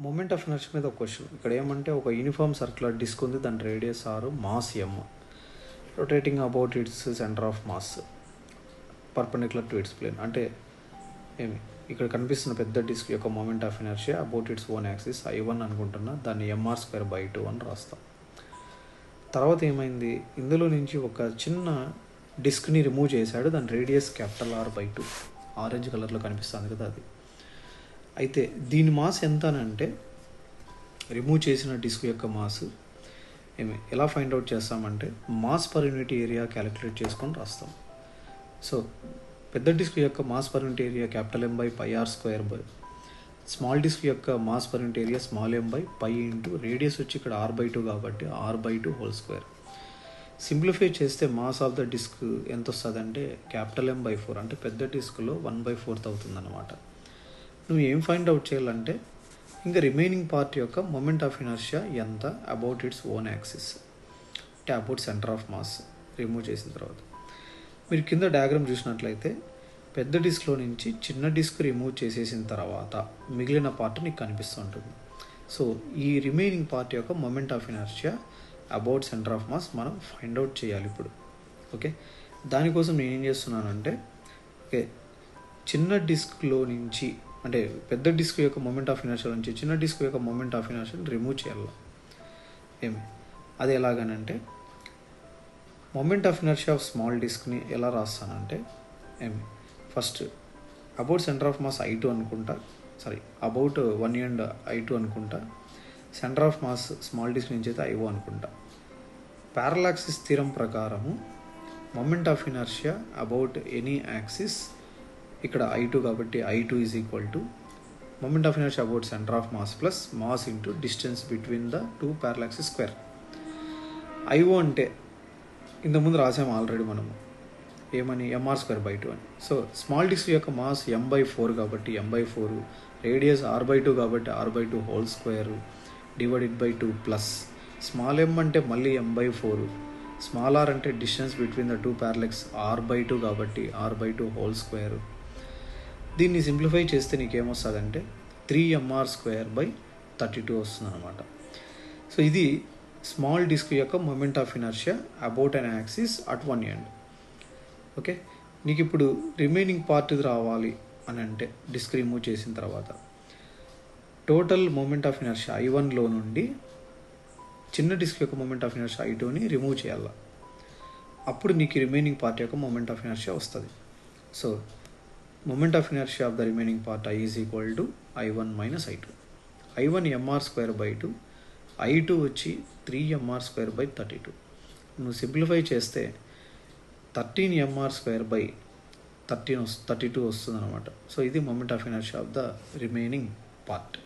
Moment of inertia మీద ఒక question. ఇక్కడ ఏమంటే ఒక యూనిఫామ్ సర్క్యులర్ డిస్క్ ఉంది, దాని radius R, mass M, rotating about its centre of mass perpendicular to its plane. అంటే ఏమి ఇక్కడ కనిపిస్తున్న పెద్ద డిస్క్ యొక్క moment of inertia about its own axis I1 అనుకుంటున్నా, దాన్ని mr²/2 అని రాస్తాం. తర్వాత ఏమైంది, ఇందులో నుంచి ఒక చిన్న డిస్క్ని రిమూవ్ చేశాడు, దాని రేడియస్ R/2, ఆరెంజ్ కలర్లో కనిపిస్తుంది కదా అది. అయితే దీని మాస్ ఎంత అని అంటే, రిమూవ్ చేసిన డిస్క్ యొక్క మాస్ ఎలా ఫైండ్ అవుట్ చేస్తామంటే mass per unit area calculate చేసుకొని రాస్తాం. సో పెద్ద డిస్క్ యొక్క mass per unit area M/πr², small disc యొక్క mass per unit area m/π into radius వచ్చి ఇక్కడ R/2 కాబట్టి R/2². సింప్లిఫై చేస్తే మాస్ ఆఫ్ ద డిస్క్ ఎంత వస్తుంది అంటే M/4, అంటే పెద్ద డిస్క్లో 1/4 అవుతుంది అన్నమాట. నువ్వు ఏం ఫైండ్ అవుట్ చేయాలంటే ఇంకా రిమైనింగ్ పార్ట్ యొక్క మొమెంట్ ఆఫ్ ఇనర్షియా ఎంత అబౌట్ ఇట్స్ ఓన్ యాక్సిస్, అంటే about centre of mass remove చేసిన తర్వాత. మీరు కింద డయాగ్రామ్ చూసినట్లయితే పెద్ద డిస్క్లో నుంచి చిన్న డిస్క్ రిమూవ్ చేసేసిన తర్వాత మిగిలిన పార్ట్ నీకు కనిపిస్తుంటుంది. సో ఈ రిమైనింగ్ పార్ట్ యొక్క moment of inertia about centre of mass మనం ఫైండ్ అవుట్ చేయాలి ఇప్పుడు. ఓకే, దానికోసం నేను ఏం చేస్తున్నానంటే, ఓకే, చిన్న డిస్క్లో నుంచి, అంటే పెద్ద డిస్క్ యొక్క మొమెంట్ ఆఫ్ ఇనర్షియా నుంచి చిన్న డిస్క్ యొక్క మొమెంట్ ఆఫ్ ఇనర్షియాని రిమూవ్ చేయాలి. అది ఎలాగనంటే, moment of inertia of small డిస్క్ని ఎలా రాస్తానంటే, first about centre of mass I2 అనుకుంటా, అబౌట్ 1 and I2 అనుకుంటా, centre of mass small disc నుంచి అయితే I1 అనుకుంటా. పారలాక్సిస్ థియరం ప్రకారము moment of inertia about any axis, ఇక్కడ I2 కాబట్టి I2 is equal to moment of inertia about centre of mass plus mass into distance between the two parallel axis square. I1 అంటే ఇంతకుముందు రాసాము already మనము, ఏమని mr²/2 అని. So small disc యొక్క mass M/4 కాబట్టి M/4, radius R/2 కాబట్టి R/2² divided by 2 plus small m అంటే మళ్ళీ M/4, స్మాల్ r అంటే distance between the two parallax R/2 కాబట్టి R/2². దీన్ని సింప్లిఫై చేస్తే నీకేమొస్తుంది అంటే 3mr²/32 వస్తుంది అనమాట. సో ఇది స్మాల్ డిస్క్ యొక్క moment of inertia about an axis at one end. Okay, నీకు ఇప్పుడు రిమైనింగ్ పార్ట్ రావాలి అని అంటే డిస్క్ రిమూవ్ చేసిన తర్వాత టోటల్ మూమెంట్ ఆఫ్ ఇనర్షియా I1లో నుండి చిన్న డిస్క్ యొక్క మూమెంట్ ఆఫ్ ఇనర్షియా I2ని రిమూవ్ చేయాలి. అప్పుడు నీకు రిమైనింగ్ పార్ట్ యొక్క మూమెంట్ ఆఫ్ ఇనర్షియా వస్తుంది. So moment of inertia of the remaining part I is equal to I1 - I2. I1 mr²/2, I2 వచ్చి 3mr²/32. నువ్వు సింప్లిఫై చేస్తే 13mr²/32 వస్తుంది అనమాట. సో ఇది moment of inertia of the remaining part.